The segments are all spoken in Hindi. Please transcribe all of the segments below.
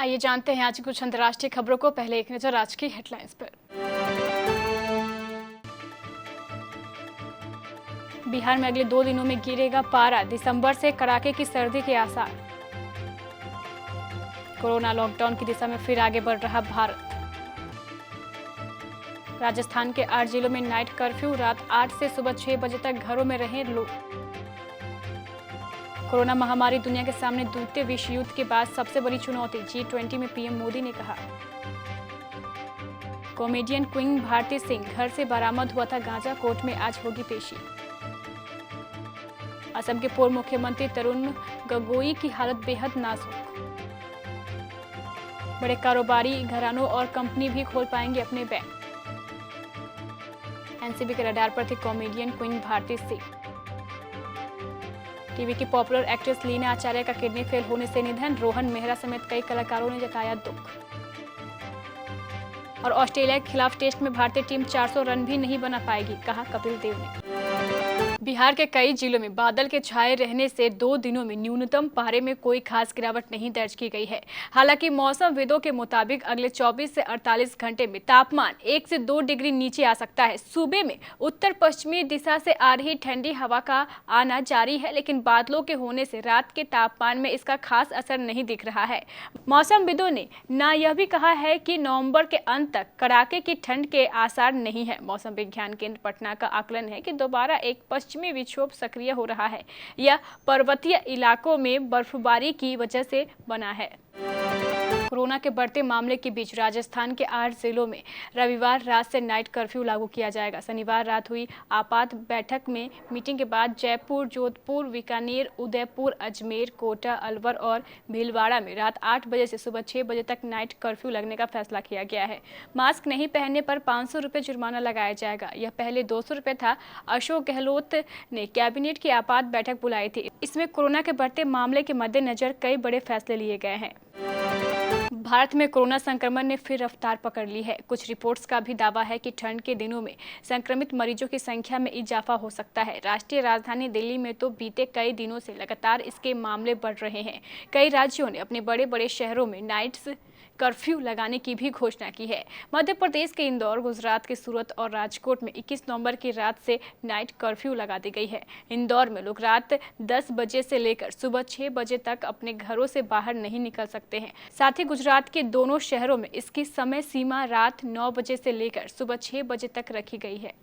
आइए जानते हैं आज कुछ अंतर्राष्ट्रीय खबरों को। पहले एक नजर आज की हेडलाइंस पर। बिहार में अगले 2 दिनों में गिरेगा पारा, दिसंबर से कड़ाके की सर्दी के आसार। कोरोना लॉकडाउन की दिशा में फिर आगे बढ़ रहा भारत। राजस्थान के 8 जिलों में नाइट कर्फ्यू, रात 8 से सुबह 6 बजे तक घरों में रहें लोग। कोरोना महामारी दुनिया के सामने द्वितीय विश्व युद्ध के बाद सबसे बड़ी चुनौती, G20 में पीएम मोदी ने कहा। कॉमेडियन क्वीन भारती सिंह घर से बरामद हुआ था गांजा, कोर्ट में आज होगी पेशी। असम के पूर्व मुख्यमंत्री तरुण गोगोई की हालत बेहद नाजुक। बड़े कारोबारी घरानों और कंपनी भी खोल पाएंगे अपने बैंक। एनसीबी के रडार पर थी comedian queen Bharti Singh. TV की पॉपुलर एक्ट्रेस लीना आचार्य का किडनी फेल होने से निधन, रोहन मेहरा समेत कई कलाकारों ने जताया दुख। और ऑस्ट्रेलिया के खिलाफ टेस्ट में भारतीय टीम 400 रन भी नहीं बना पाएगी, कहा कपिल देव ने। बिहार के कई जिलों में बादल के छाए रहने से 2 दिनों में न्यूनतम पारे में कोई खास गिरावट नहीं दर्ज की गई है। हालांकि मौसमविदों के मुताबिक अगले 24 से 48 घंटे में तापमान 1 से 2 डिग्री नीचे आ सकता है। सूबे में उत्तर पश्चिमी दिशा से आ रही ठंडी हवा का आना जारी है, लेकिन बादलों के होने से रात के तापमान में इसका खास असर नहीं दिख रहा है। मौसमविदों ने यह भी कहा है कि नवंबर के अंत तक कड़ाके की ठंड के आसार नहीं है। मौसम विज्ञान केंद्र पटना का आकलन है कि दोबारा एक पश्चिमी विक्षोभ सक्रिय हो रहा है। यह पर्वतीय इलाकों में बर्फबारी की वजह से बना है। कोरोना के बढ़ते मामले के बीच राजस्थान के 8 जिलों में रविवार रात से नाइट कर्फ्यू लागू किया जाएगा। शनिवार रात हुई आपात बैठक में मीटिंग के बाद जयपुर, जोधपुर, बीकानेर, उदयपुर, अजमेर, कोटा, अलवर और भीलवाड़ा में रात 8 बजे से सुबह 6 बजे तक नाइट कर्फ्यू लगने का फैसला किया गया है। मास्क नहीं पहनने पर 500 रुपये जुर्माना लगाया जाएगा। यह पहले 200 रुपये था। अशोक गहलोत ने कैबिनेट की आपात बैठक बुलाई थी। इसमें कोरोना के बढ़ते मामले के मद्देनजर कई बड़े फैसले लिए गए हैं। भारत में कोरोना संक्रमण ने फिर रफ्तार पकड़ ली है। कुछ रिपोर्ट्स का भी दावा है कि ठंड के दिनों में संक्रमित मरीजों की संख्या में इजाफा हो सकता है। राष्ट्रीय राजधानी दिल्ली में तो बीते कई दिनों से लगातार इसके मामले बढ़ रहे हैं। कई राज्यों ने अपने बड़े बड़े शहरों में नाइट कर्फ्यू लगाने की भी घोषणा की है। मध्य प्रदेश के इंदौर, गुजरात के सूरत और राजकोट में 21 नवंबर की रात से नाइट कर्फ्यू लगा दी गई है। इंदौर में लोग रात 10 बजे से लेकर सुबह 6 बजे तक अपने घरों से बाहर नहीं निकल सकते हैं। साथ ही गुजरात के दोनों शहरों में इसकी समय सीमा रात 9 बजे से लेकर सुबह 6 बजे तक रखी गई है।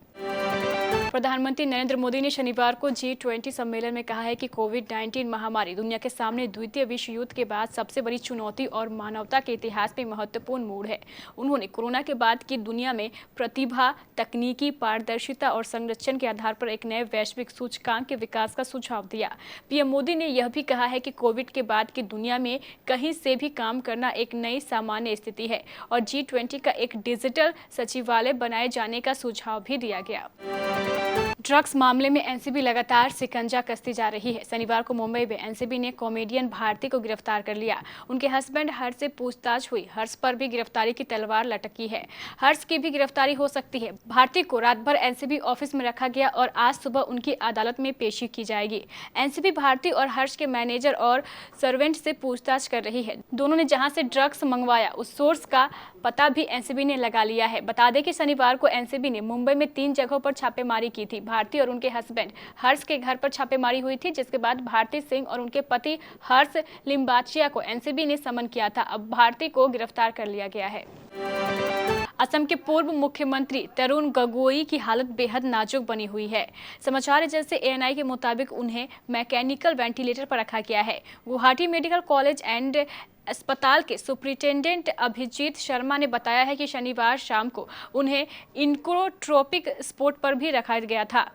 प्रधानमंत्री नरेंद्र मोदी ने शनिवार को G20 सम्मेलन में कहा है कि कोविड-19 महामारी दुनिया के सामने द्वितीय विश्व युद्ध के बाद सबसे बड़ी चुनौती और मानवता के इतिहास में महत्वपूर्ण मोड़ है। उन्होंने कोरोना के बाद की दुनिया में प्रतिभा, तकनीकी पारदर्शिता और संरक्षण के आधार पर एक नए वैश्विक सूचकांक के विकास का सुझाव दिया। पीएम मोदी ने यह भी कहा है कि कोविड के बाद की दुनिया में कहीं से भी काम करना एक नई सामान्य स्थिति है और G20 का एक डिजिटल सचिवालय बनाए जाने का सुझाव भी दिया गया। ड्रग्स मामले में एनसीबी लगातार शिकंजा कसती जा रही है। शनिवार को मुंबई में एनसीबी ने कॉमेडियन भारती को गिरफ्तार कर लिया। उनके हस्बैंड हर्ष से पूछताछ हुई। हर्ष पर भी गिरफ्तारी की तलवार लटकी है। हर्ष की भी गिरफ्तारी हो सकती है। भारती को रात भर एनसीबी ऑफिस में रखा गया और आज सुबह उनकी अदालत में पेशी की जाएगी। एनसीबी भारती और हर्ष के मैनेजर और सर्वेंट से पूछताछ कर रही है। दोनों ने जहां से ड्रग्स मंगवाया उस सोर्स का पता भी एनसीबी ने लगा लिया है। बता दें कि शनिवार को एनसीबी ने मुंबई में 3 जगहों पर छापेमारी की थी। भारती और उनके हस्बैंड हर्ष के घर पर छापेमारी हुई थी, जिसके बाद भारती सिंह और उनके पति हर्ष लिम्बाचिया को एनसीबी ने समन किया था। अब भारती को गिरफ्तार कर लिया गया है। असम के पूर्व मुख्यमंत्री तरुण गोगोई की हालत बेहद नाजुक बनी हुई है। समाचार एजेंसी एएनआई के मुताबिक उन्हें मैकेनिकल वेंटिलेटर पर रखा गया है। गुवाहाटी मेडिकल कॉलेज एंड अस्पताल के सुपरिटेंडेंट अभिजीत शर्मा ने बताया है कि शनिवार शाम को उन्हें इनक्रोट्रोपिक सपोर्ट पर भी रखा गया था।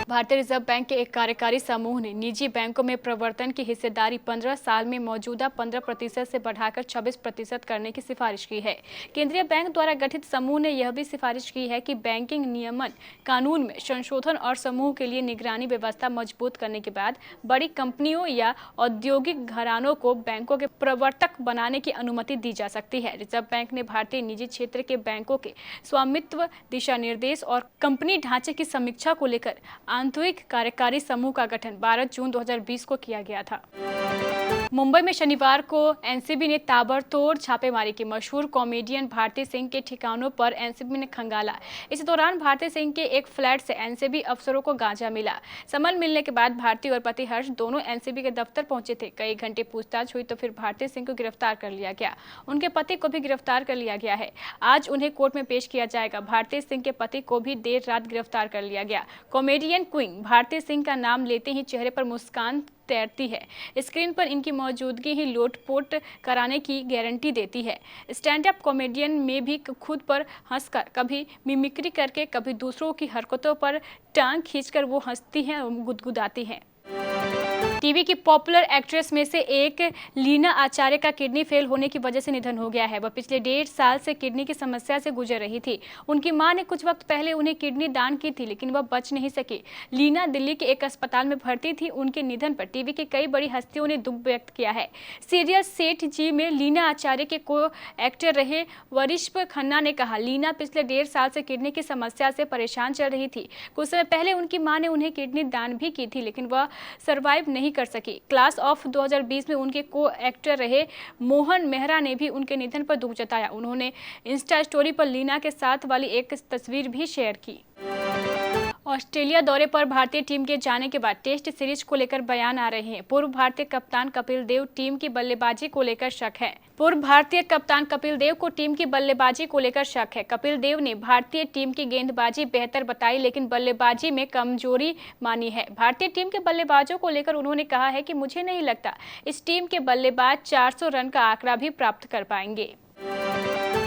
भारतीय रिजर्व बैंक के एक कार्यकारी समूह ने निजी बैंकों में प्रवर्तन की हिस्सेदारी 15 साल में मौजूदा 15% से बढ़ाकर 26% करने की सिफारिश की है। केंद्रीय बैंक द्वारा गठित समूह ने यह भी सिफारिश की है कि बैंकिंग नियमन कानून में संशोधन और समूह के लिए निगरानी व्यवस्था मजबूत करने के बाद बड़ी कंपनियों या औद्योगिक घरानों को बैंकों के प्रवर्तक बनाने की अनुमति दी जा सकती है। रिजर्व बैंक ने भारतीय निजी क्षेत्र के बैंकों के स्वामित्व, दिशा निर्देश और कंपनी ढांचे की समीक्षा को लेकर आंतरिक कार्यकारी समूह का गठन 12 जून 2020 को किया गया था। मुंबई में शनिवार को एनसीबी ने ताबड़तोड़ छापेमारी की। मशहूर कॉमेडियन भारती सिंह के ठिकानों पर एनसीबी ने खंगाला। इस दौरान भारती सिंह के एक फ्लैट से एनसीबी अफसरों को गांजा मिला। समन मिलने के बाद भारती और पति हर्ष दोनों एनसीबी के दफ्तर पहुंचे थे। कई घंटे पूछताछ हुई तो फिर भारती सिंह को गिरफ्तार कर लिया गया। उनके पति को भी गिरफ्तार कर लिया गया है। आज उन्हें कोर्ट में पेश किया जाएगा। भारती सिंह के पति को भी देर रात गिरफ्तार कर लिया गया। कॉमेडियन क्वीन भारती सिंह का नाम लेते ही चेहरे पर मुस्कान तैरती है। स्क्रीन पर इनकी मौजूदगी ही लोटपोट कराने की गारंटी देती है। स्टैंड अप कॉमेडियन में भी खुद पर हंसकर, कभी मिमिक्री करके, कभी दूसरों की हरकतों पर टांग खींचकर वो हंसती हैं और गुदगुदाती हैं। टीवी की पॉपुलर एक्ट्रेस में से एक लीना आचार्य का किडनी फेल होने की वजह से निधन हो गया है। वह पिछले 1.5 साल से किडनी की समस्या से गुजर रही थी। उनकी मां ने कुछ वक्त पहले उन्हें किडनी दान की थी, लेकिन वह बच नहीं सकी। लीना दिल्ली के एक अस्पताल में भर्ती थी। उनके निधन पर टीवी की कई बड़ी हस्तियों ने दुख व्यक्त किया है। सीरियल सेठ जी में लीना आचार्य के को एक्टर रहे वरिष्ठ खन्ना ने कहा, लीना पिछले 1.5 साल से किडनी की समस्या से परेशान चल रही थी। कुछ समय पहले उनकी मां ने उन्हें किडनी दान भी की थी, लेकिन वह सर्वाइव नहीं कर सकी। क्लास ऑफ 2020 में उनके को एक्टर रहे मोहन मेहरा ने भी उनके निधन पर दुख जताया। उन्होंने इंस्टा स्टोरी पर लीना के साथ वाली एक तस्वीर भी शेयर की। ऑस्ट्रेलिया दौरे पर भारतीय टीम के जाने के बाद टेस्ट सीरीज को लेकर बयान आ रहे हैं। पूर्व भारतीय कप्तान कपिल देव टीम की बल्लेबाजी को लेकर शक है। पूर्व भारतीय कप्तान कपिल देव को टीम की बल्लेबाजी को लेकर शक है। कपिल देव ने भारतीय टीम की गेंदबाजी बेहतर बताई, लेकिन बल्लेबाजी में कमजोरी मानी है। भारतीय टीम के बल्लेबाजों को लेकर उन्होंने कहा है कि मुझे नहीं लगता इस टीम के बल्लेबाज 400 रन का आंकड़ा भी प्राप्त कर पाएंगे।